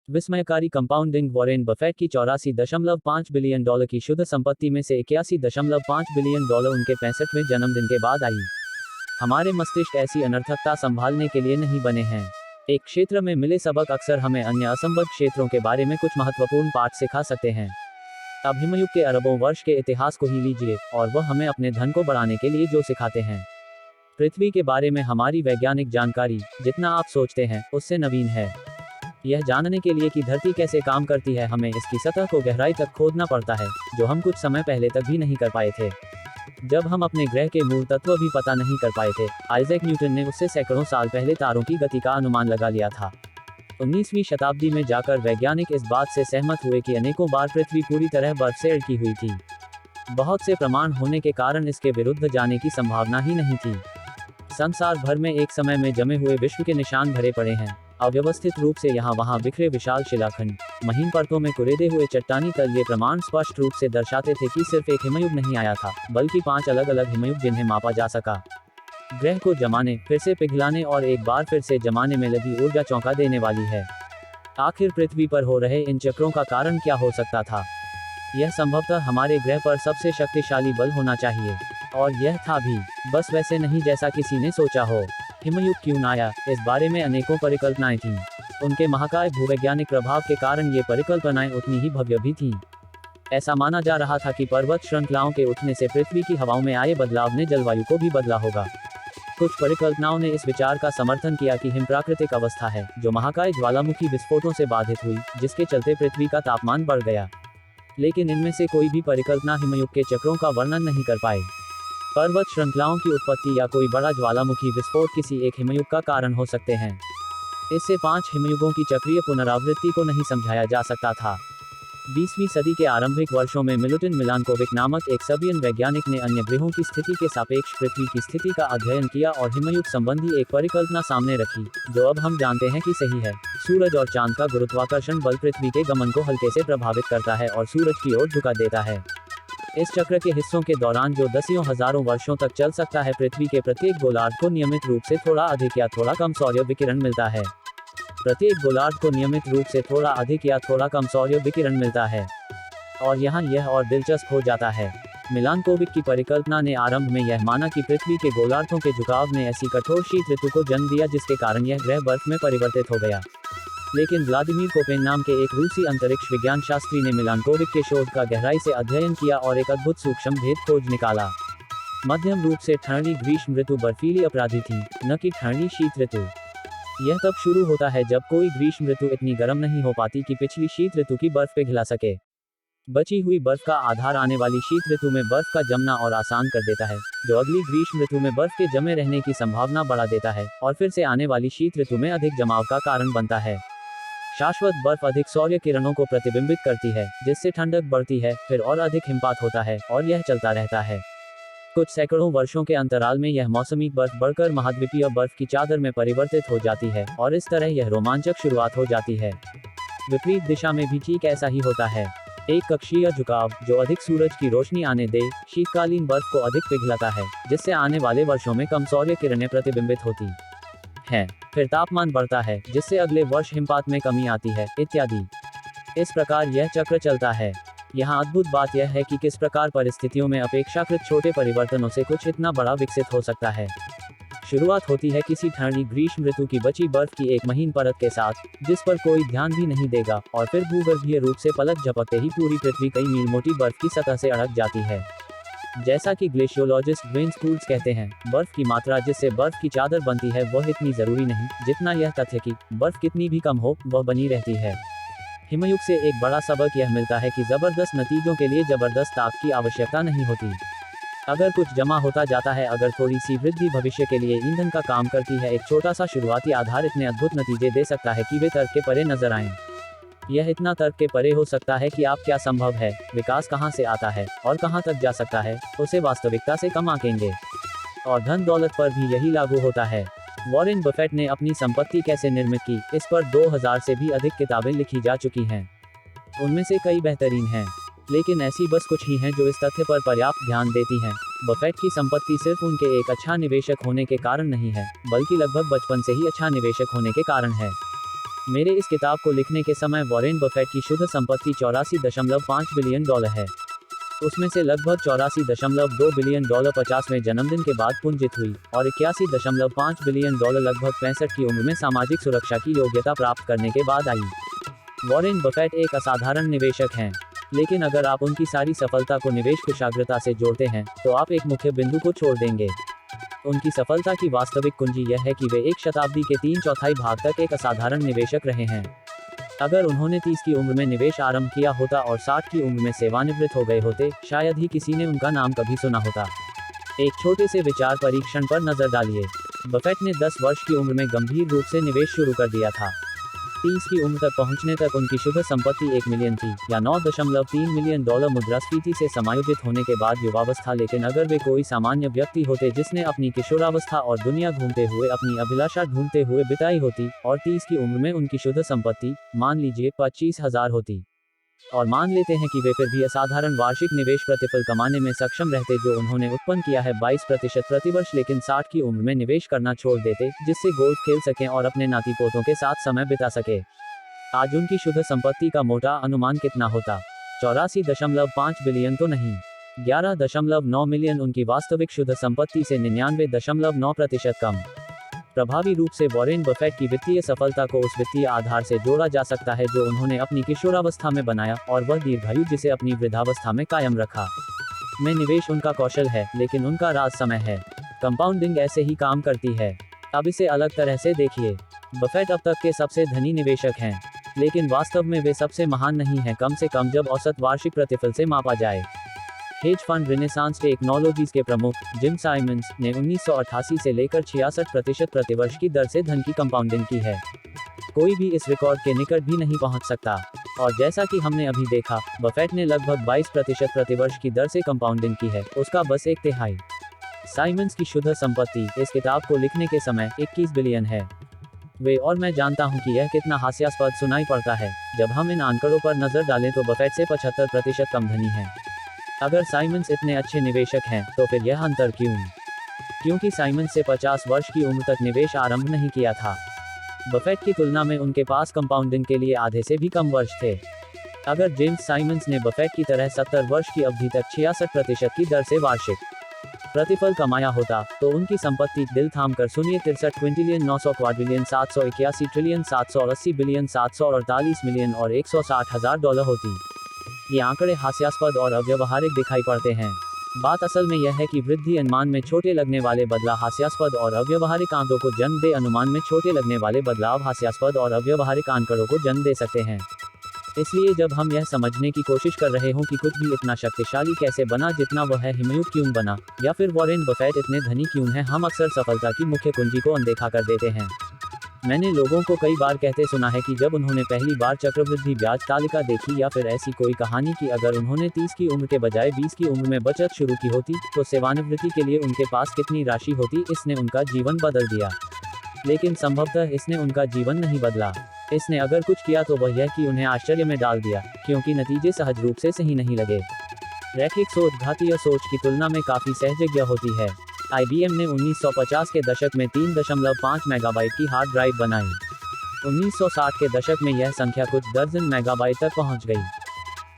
विस्मयकारी compounding Warren Buffett की 84.5 billion dollar की शुद्ध संपत्ति में से 81.5 बिलियन डॉलर उनके 65वें जन्मदिन के बाद आई। हमारे मस्तिष्क ऐसी अनर्थकता संभालने के लिए नहीं बने हैं। एक क्षेत्र में मिले सबक अक्सर हमें अन्य असंबद्ध क्षेत्रों के बारे में कुछ महत्वपूर्ण पाठ सिखा सकते हैं। अब हिमयुग के अरबों वर्ष के इतिहास को ही लीजिए, और वह हमें अपने धन को बढ़ाने के लिए जो सिखाते हैं। पृथ्वी के बारे में हमारी वैज्ञानिक जानकारी, जितना आप सोचते हैं, उससे नवीन है। यह जानने के लिए कि धरती कैसे काम करती है, हमें इसकी सतह को गहराई तक खोदना पड़ता है, जो हम कुछ समय पहले तक भी नहीं कर पाए थे। जब हम अपने ग्रह के मूल तत्व भी पता नहीं कर पाए थे, आइजैक न्यूटन ने उससे सैकड़ों साल पहले तारों की गति का अनुमान लगा लिया था। 19वीं शताब्दी में जाकर वैज्ञानिक इस बात से सहमत हुए कि अनेकों बार पृथ्वी पूरी तरह बर्फ से ढकी हुई थी। बहुत से प्रमाण होने के कारण इसके विरुद्ध जाने की संभावना ही नहीं थी। संसार भर में एक समय में जमे हुए विश्व के निशान भरे पड़े हैं। अव्यवस्थित रूप से यहाँ वहाँ बिखरे विशाल शिलाखंड, महीन परतों में कुरेदे हुए चट्टानी तल, ये प्रमाण स्पष्ट रूप से दर्शाते थे कि सिर्फ एक हिमयुग नहीं आया था, बल्कि 5 अलग अलग हिमयुग जिन्हें मापा जा सका। ग्रह को जमाने, फिर से पिघलाने और एक बार फिर से जमाने में लगी ऊर्जा चौंका देने वाली है। आखिर पृथ्वी पर हो रहे इन चक्रों का कारण क्या हो सकता था? यह संभवतः हमारे ग्रह पर सबसे शक्तिशाली बल होना चाहिए, और यह था भी, बस वैसे नहीं जैसा किसी ने सोचा हो। हिमयुग क्यों आया, इस बारे में अनेकों परिकल्पनाएं थीं। उनके महाकाय भूवैज्ञानिक प्रभाव के कारण ये परिकल्पनाएं उतनी ही भव्य भी थीं। ऐसा माना जा रहा था कि पर्वत श्रृंखलाओं के उठने से पृथ्वी की हवाओं में आए बदलाव ने जलवायु को भी बदला होगा। कुछ परिकल्पनाओं ने इस विचार का समर्थन किया कि हिम प्राकृतिक अवस्था है, जो महाकाय ज्वालामुखी विस्फोटों से बाधित हुई, जिसके चलते पृथ्वी का तापमान बढ़ गया। लेकिन इनमें से कोई भी परिकल्पना हिमयुग के चक्रों का वर्णन नहीं कर पाई। पर्वत श्रृंखलाओं की उत्पत्ति या कोई बड़ा ज्वालामुखी विस्फोट किसी एक हिमयुग का कारण हो सकते हैं। इससे 5 हिमयुगों की चक्रीय पुनरावृत्ति को नहीं समझाया जा सकता था। 20वीं सदी के आरंभिक वर्षों में मिलुटिन मिलानकोविक नामक एक सर्बियन वैज्ञानिक ने अन्य ग्रहों की स्थिति के सापेक्ष पृथ्वी की स्थिति का अध्ययन किया और हिमयुग संबंधी एक परिकल्पना सामने रखी, जो अब हम जानते हैं कि सही है। सूरज और चांद का गुरुत्वाकर्षण बल पृथ्वी के गमन को हल्के से प्रभावित करता है और सूरज की ओर झुका देता है। इस चक्र के हिस्सों के दौरान, जो दसियों हजारों वर्षों तक चल सकता है, पृथ्वी के प्रत्येक गोलार्ध को नियमित रूप से थोड़ा अधिक या थोड़ा कम सौर्य विकिरण मिलता है। प्रत्येक गोलार्ध को नियमित रूप से थोड़ा अधिक या थोड़ा कम सौर्य विकिरण मिलता है। और यहाँ यह और दिलचस्प हो जाता है। मिलानकोविक की परिकल्पना ने आरंभ में यह माना कि पृथ्वी के गोलार्धों के झुकाव ने ऐसी कठोर शीत ऋतु को जन्म दिया जिसके कारण यह ग्रह बर्फ में परिवर्तित हो गया। लेकिन व्लादिमीर कोपेन नाम के एक रूसी अंतरिक्ष विज्ञान शास्त्री ने मिलानकोविक के शोध का गहराई से अध्ययन किया और एक अद्भुत सूक्ष्म भेद खोज निकाला। मध्यम रूप से ठंडी ग्रीष्म ऋतु बर्फीली अपराधी थी, न कि ठंडी शीत ऋतु। यह तब शुरू होता है जब कोई ग्रीष्म ऋतु इतनी गर्म नहीं हो पाती कि पिछली शीत ऋतु की बर्फ पिघला सके। बची हुई बर्फ का आधार आने वाली शीत ऋतु में बर्फ का जमना और आसान कर देता है, जो अगली ग्रीष्म ऋतु में बर्फ के जमे रहने की संभावना बढ़ा देता है और फिर से आने वाली शीत ऋतु में अधिक जमाव का कारण बनता है। शाश्वत बर्फ अधिक सौर्य किरणों को प्रतिबिंबित करती है, जिससे ठंडक बढ़ती है, फिर और अधिक हिमपात होता है, और यह चलता रहता है। कुछ सैकड़ों वर्षों के अंतराल में यह मौसमी बर्फ बढ़कर महाद्वीपीय बर्फ की चादर में परिवर्तित हो जाती है, और इस तरह यह रोमांचक शुरुआत हो जाती है। विपरीत दिशा में भी ठीक ऐसा ही होता है। एक कक्षीय झुकाव, जो अधिक सूरज की रोशनी आने दे, शीतकालीन बर्फ को अधिक पिघलाता है, जिससे आने वाले वर्षों में कम सौर्य किरणें प्रतिबिंबित होती हैं। फिर तापमान बढ़ता है, जिससे अगले वर्ष हिमपात में कमी आती है, इत्यादि। इस प्रकार यह चक्र चलता है। यहाँ अद्भुत बात यह है कि किस प्रकार परिस्थितियों में अपेक्षाकृत छोटे परिवर्तनों से कुछ इतना बड़ा विकसित हो सकता है। शुरुआत होती है किसी ठंडी ग्रीष्म ऋतु की बची बर्फ की एक महीन परत के साथ, जिस पर कोई ध्यान भी नहीं देगा, और फिर भूगर्भीय रूप से पलक झपकते ही पूरी पृथ्वी कई मील मोटी बर्फ की सतह से अड़क जाती है। जैसा कि ग्लेशियोलॉजिस्ट ड्वेन स्कूल्स कहते हैं, बर्फ की मात्रा जिससे बर्फ की चादर बनती है वह इतनी जरूरी नहीं जितना यह तथ्य कि बर्फ कितनी भी कम हो, वह बनी रहती है। हिमयुग से एक बड़ा सबक यह मिलता है कि जबरदस्त नतीजों के लिए जबरदस्त ताप की आवश्यकता नहीं होती। अगर कुछ जमा होता जाता है, अगर थोड़ी सी वृद्धि भविष्य के लिए ईंधन का काम करती है, एक छोटा सा शुरुआती आधार इतने अद्भुत नतीजे दे सकता है कि वे तर्क के परे नजर आएं। यह इतना तर्क के परे हो सकता है कि आप क्या संभव है, विकास कहाँ से आता है और कहाँ तक जा सकता है, उसे वास्तविकता से कम आंकेंगे। और धन दौलत पर भी यही लागू होता है। वॉरेन बफेट ने अपनी संपत्ति कैसे निर्मित की, इस पर 2000 से भी अधिक किताबें लिखी जा चुकी हैं। उनमें से कई बेहतरीन हैं, लेकिन ऐसी बस कुछ ही हैं जो इस तथ्य पर पर्याप्त ध्यान देती हैं। बफेट की संपत्ति सिर्फ उनके एक अच्छा निवेशक होने के कारण नहीं है, बल्कि लगभग बचपन से ही अच्छा निवेशक होने के कारण है। मेरे इस किताब को लिखने के समय वॉरेन बफेट की शुद्ध संपत्ति $84.5 बिलियन है। उसमें से लगभग $84.2 बिलियन 50वें जन्मदिन के बाद पूंजित हुई और $81.5 बिलियन लगभग 65 की उम्र में सामाजिक सुरक्षा की योग्यता प्राप्त करने के बाद आई। वॉरेन बफेट एक असाधारण निवेशक हैं, लेकिन अगर आप उनकी सारी सफलता को निवेश कुशाग्रता से जोड़ते हैं तो आप एक मुख्य बिंदु को छोड़ देंगे। उनकी सफलता की वास्तविक कुंजी यह है कि वे एक शताब्दी के 3/4 भाग तक एक असाधारण निवेशक रहे हैं। अगर उन्होंने 30 की उम्र में निवेश आरंभ किया होता और 60 की उम्र में सेवानिवृत्त हो गए होते, शायद ही किसी ने उनका नाम कभी सुना होता। एक छोटे से विचार परीक्षण पर नजर डालिए। बफेट ने 10 वर्ष की उम्र में गंभीर रूप से निवेश शुरू कर दिया था। 30 की उम्र तक पहुंचने तक उनकी शुद्ध संपत्ति 1 मिलियन थी, या $9.3 मिलियन मुद्रास्फीति से समायोजित होने के बाद युवावस्था। लेकिन अगर वे कोई सामान्य व्यक्ति होते जिसने अपनी किशोरावस्था और दुनिया घूमते हुए अपनी अभिलाषा ढूंढते हुए बिताई होती, और 30 की उम्र में उनकी शुद्ध संपत्ति, मान लीजिए 25,000 होती, और मान लेते हैं कि वे फिर भी असाधारण वार्षिक निवेश प्रतिफल कमाने में सक्षम रहते जो उन्होंने उत्पन्न किया है 22% प्रतिवर्ष, लेकिन 60 की उम्र में निवेश करना छोड़ देते, जिससे गोल्फ खेल सकें और अपने नाती पोतों के साथ समय बिता सके। आज उनकी शुद्ध संपत्ति का मोटा अनुमान कितना होता? 84.5 बिलियन तो नहीं, 11.9 मिलियन। उनकी वास्तविक शुद्ध संपत्ति से 99.9% कम। प्रभावी रूप से वॉरेन बफेट की वित्तीय सफलता को उस वित्तीय आधार से जोड़ा जा सकता है जो उन्होंने अपनी किशोरावस्था में बनाया, और वह दीर्घायु जिसे अपनी वृद्धावस्था में कायम रखा। में निवेश उनका कौशल है, लेकिन उनका राज समय है। कंपाउंडिंग ऐसे ही काम करती है। अब इसे अलग तरह से देखिए। बफेट अब तक के सबसे धनी निवेशक हैं, लेकिन वास्तव में वे सबसे महान नहीं हैं, कम से कम जब औसत वार्षिक प्रतिफल से मापा जाए। हेज फंड रिनेसांस टेक्नोलॉजीज के प्रमुख जिम साइमंस ने 1988 से लेकर 66% प्रतिवर्ष की दर से धन की कंपाउंडिंग की है। कोई भी इस रिकॉर्ड के निकट भी नहीं पहुंच सकता। और जैसा कि हमने अभी देखा, बफेट ने लगभग 22% प्रतिवर्ष की दर से कंपाउंडिंग की है, उसका बस 1/3। साइमंस की शुद्ध संपत्ति इस किताब को लिखने के समय 21 बिलियन है। वे और मैं जानता हूं कि यह कितना हास्यास्पद सुनाई पड़ता है जब हम इन आंकड़ों पर नजर डालें तो बफेट से 75% कम धनी है। अगर साइमंस इतने अच्छे निवेशक हैं, तो फिर यह अंतर क्यों? क्योंकि साइमंस से 50 वर्ष की उम्र तक निवेश आरंभ नहीं किया था। बफेट की तुलना में उनके पास कंपाउंडिंग के लिए आधे से भी कम वर्ष थे। अगर जेम्स साइमंस ने बफेट की तरह 70 वर्ष की अवधि तक 66% की दर से वार्षिक प्रतिफल कमाया होता, तो उनकी संपत्ति, दिल थाम कर सुनिए, 63 Quintillion 900 quadrillion 781 trillion 780 billion 748 million और $160,000 होती। ये आंकड़े हास्यास्पद और अव्यवहारिक दिखाई पड़ते हैं। बात असल में यह है कि वृद्धि अनुमान में छोटे लगने वाले बदलाव हास्यास्पद और अव्यवहारिक आंकड़ों को जन्म दे। अनुमान में छोटे लगने वाले बदलाव हास्यास्पद और अव्यवहारिक आंकड़ों को जन्म दे सकते हैं। इसलिए जब हम यह समझने की कोशिश कर रहे हों कि कुछ भी इतना शक्तिशाली कैसे बना जितना वह है, हिमयुग क्यों बना, या फिर वॉरेन बफेट इतने धनी क्यों हैं, हम अक्सर सफलता की मुख्य कुंजी को अनदेखा कर देते हैं। मैंने लोगों को कई बार कहते सुना है कि जब उन्होंने पहली बार चक्रवृद्धि ब्याज तालिका देखी, या फिर ऐसी कोई कहानी कि अगर उन्होंने 30 की उम्र के बजाय 20 की उम्र में बचत शुरू की होती, तो सेवानिवृत्ति के लिए उनके पास कितनी राशि होती। इसने उनका जीवन बदल दिया। लेकिन संभवतः इसने उनका जीवन नहीं बदला। इसने अगर कुछ किया तो वह यह कि उन्हें आश्चर्य में डाल दिया, क्योंकि नतीजे सहज रूप से सही नहीं लगे। रैखिक सोच घातीय सोच की तुलना में काफी सहजज्ञ होती है। IBM ने 1950 के दशक में 3.5 मेगाबाइट की हार्ड ड्राइव बनाई। 1960 के दशक में यह संख्या कुछ दर्जन मेगाबाइट तक पहुंच गई।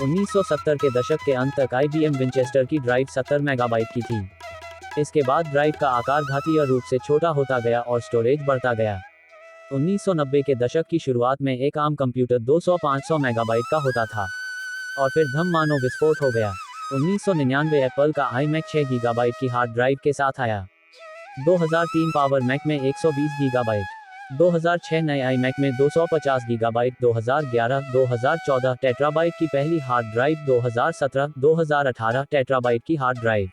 1970 के दशक के अंत तक IBM विंचेस्टर की ड्राइव 70 मेगाबाइट की थी। इसके बाद ड्राइव का आकार घातीय रूप से छोटा होता गया और स्टोरेज बढ़ता गया। 1990 के दशक की शुरुआत में एक आम कंप्यूटर 200-500 मेगाबाइट का होता था, और फिर धम मानो विस्फोट हो गया। 1999 एप्पल का iMac 6 गीगाबाइट की हार्ड ड्राइव के साथ आया। 2003 पावर मैक में 120 गीगाबाइट। 2006 नए iMac में 250 गीगाबाइट। 2011-2014 टेट्राबाइट की पहली हार्ड ड्राइव। 2017-2018 टेट्राबाइट की हार्ड ड्राइव।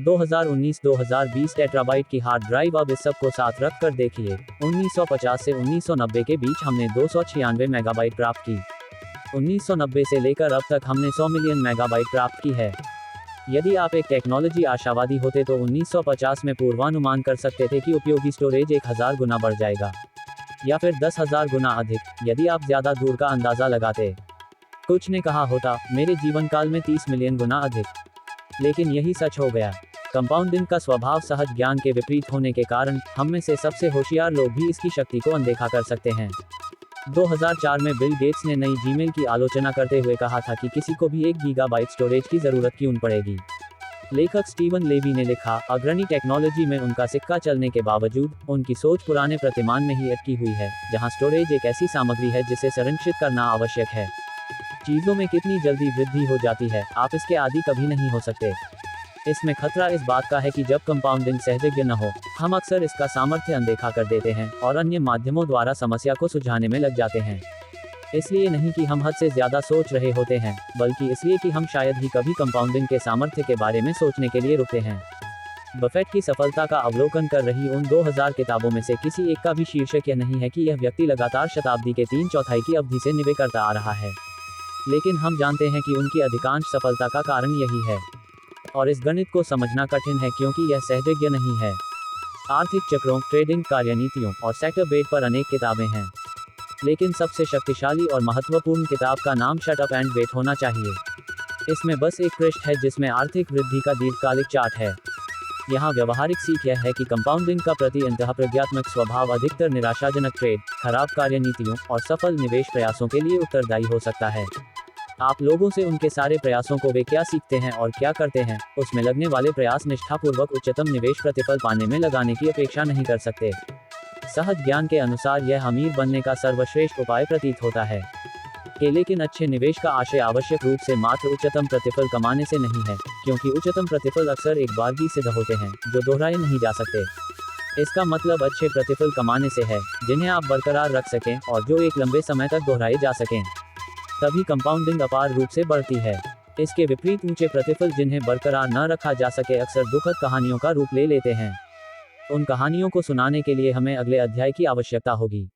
2019-2020 टेट्राबाइट की हार्ड ड्राइव। अब इस सब को साथ रख कर देखिए, 1950 से 1990 के बीच हमने 296 मेगाबाइट प्राप्त की। 1990 से लेकर अब तक हमने 100 मिलियन मेगाबाइट प्राप्त की है। यदि आप एक टेक्नोलॉजी आशावादी होते तो 1950 में पूर्वानुमान कर सकते थे कि उपयोगी स्टोरेज 1000 गुना बढ़ जाएगा, या फिर 10,000 गुना अधिक, यदि आप ज्यादा दूर का अंदाजा लगाते। कुछ ने कहा होता, मेरे जीवन काल में 30 मिलियन गुना अधिक। लेकिन यही सच हो गया। कंपाउंडिंग का स्वभाव सहज ज्ञान के विपरीत होने के कारण हम में से सबसे होशियार लोग भी इसकी शक्ति को अनदेखा कर सकते हैं। 2004 में बिल गेट्स ने नई जीमेल की आलोचना करते हुए कहा था कि किसी को भी 1 गीगाबाइट स्टोरेज की जरूरत क्यों पड़ेगी। लेखक स्टीवन लेवी ने लिखा, अग्रणी टेक्नोलॉजी में उनका सिक्का चलने के बावजूद उनकी सोच पुराने प्रतिमान में ही अटकी हुई है, जहां स्टोरेज एक ऐसी सामग्री है जिसे संरक्षित करना आवश्यक है। चीजों में कितनी जल्दी वृद्धि हो जाती है, आप इसके आदी कभी नहीं हो सकते। इसमें खतरा इस बात का है कि जब कंपाउंडिंग सहजज्ञ न हो, हम अक्सर इसका सामर्थ्य अनदेखा कर देते हैं और अन्य माध्यमों द्वारा समस्या को सुलझाने में लग जाते हैं। इसलिए नहीं कि हम हद से ज्यादा सोच रहे होते हैं, बल्कि इसलिए कि हम शायद ही कभी कंपाउंडिंग के सामर्थ्य के बारे में सोचने के लिए रुकते हैं। बफेट की सफलता का अवलोकन कर रही उन 2000 किताबों में से किसी एक का भी शीर्षक यह नहीं है कि यह व्यक्ति लगातार शताब्दी के 3/4 की अवधि से निवेश करता आ रहा है। लेकिन हम जानते हैं कि उनकी अधिकांश सफलता का कारण यही है। और इस गणित को समझना कठिन है क्योंकि यह सहजज्ञ नहीं है। आर्थिक चक्रों, ट्रेडिंग कार्यनीतियों और सेक्टर बेट पर अनेक किताबें हैं, लेकिन सबसे शक्तिशाली और महत्वपूर्ण किताब का नाम शट अप एंड वेट होना चाहिए। इसमें बस एक पृष्ठ है जिसमें आर्थिक वृद्धि का दीर्घकालिक चार्ट है। यहाँ व्यवहारिक सीख यह है कि कंपाउंडिंग का प्रति अंतः प्रज्ञात्मक स्वभाव अधिकतर निराशाजनक ट्रेड, खराब कार्यनीतियों और सफल निवेश प्रयासों के लिए उत्तरदायी हो सकता है। आप लोगों से उनके सारे प्रयासों को वे क्या सीखते हैं और क्या करते हैं, उसमें लगने वाले प्रयास निष्ठापूर्वक उच्चतम निवेश प्रतिफल पाने में लगाने की अपेक्षा नहीं कर सकते। सहज ज्ञान के अनुसार यह अमीर बनने का सर्वश्रेष्ठ उपाय प्रतीत होता है लेकिन अच्छे निवेश का आशय आवश्यक रूप से मात्र उच्चतम प्रतिफल कमाने से नहीं है, क्योंकि उच्चतम प्रतिफल अक्सर एक बार ही सिद्ध होते हैं जो दोहराए नहीं जा सकते। इसका मतलब अच्छे प्रतिफल कमाने से है जिन्हें आप बरकरार रख सकें और जो एक लंबे समय तक दोहराए जा सकें। तभी कंपाउंडिंग अपार रूप से बढ़ती है। इसके विपरीत ऊंचे प्रतिफल जिन्हें बरकरार न रखा जा सके अक्सर दुखद कहानियों का रूप ले लेते हैं। उन कहानियों को सुनाने के लिए हमें अगले अध्याय की आवश्यकता होगी।